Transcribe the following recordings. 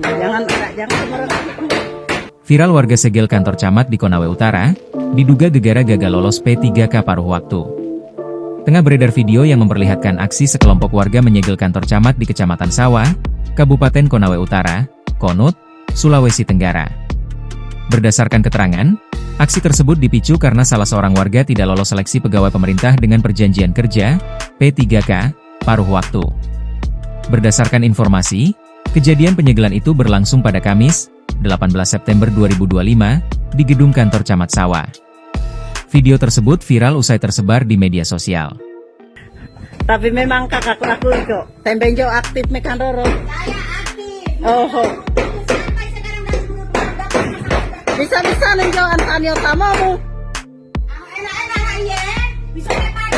Jangan sembarangan. Viral warga segel kantor camat di Konawe Utara, diduga gegara gagal lolos P3K paruh waktu. Tengah beredar video yang memperlihatkan aksi sekelompok warga menyegel kantor camat di Kecamatan Sawah, Kabupaten Konawe Utara, Konut, Sulawesi Tenggara. Berdasarkan keterangan, aksi tersebut dipicu karena salah seorang warga tidak lolos seleksi pegawai pemerintah dengan perjanjian kerja, P3K, paruh waktu. Berdasarkan informasi, kejadian penyegelan itu berlangsung pada Kamis, 18 September 2025, di gedung kantor Camat Sawah. Video tersebut viral usai tersebar di media sosial. Tapi memang kakakku aku kok. Temben jo aktif mekan Roro. Saya aktif. Oh. Sampai sekarang udah 10 tahun dapat. Bisa nenjo Antonio tamomu. Enak-enak ya. Bisa kepada.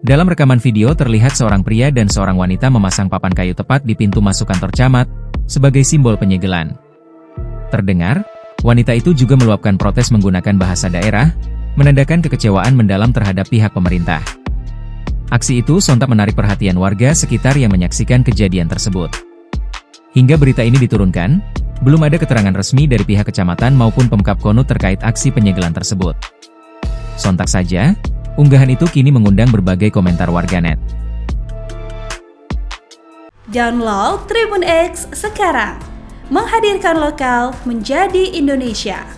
Dalam rekaman video terlihat seorang pria dan seorang wanita memasang papan kayu tepat di pintu masuk kantor camat, sebagai simbol penyegelan. Terdengar, wanita itu juga meluapkan protes menggunakan bahasa daerah, menandakan kekecewaan mendalam terhadap pihak pemerintah. Aksi itu sontak menarik perhatian warga sekitar yang menyaksikan kejadian tersebut. Hingga berita ini diturunkan, belum ada keterangan resmi dari pihak kecamatan maupun Pemkab Konut terkait aksi penyegelan tersebut. Sontak saja, unggahan itu kini mengundang berbagai komentar warganet. Download Tribun X sekarang, menghadirkan lokal menjadi Indonesia.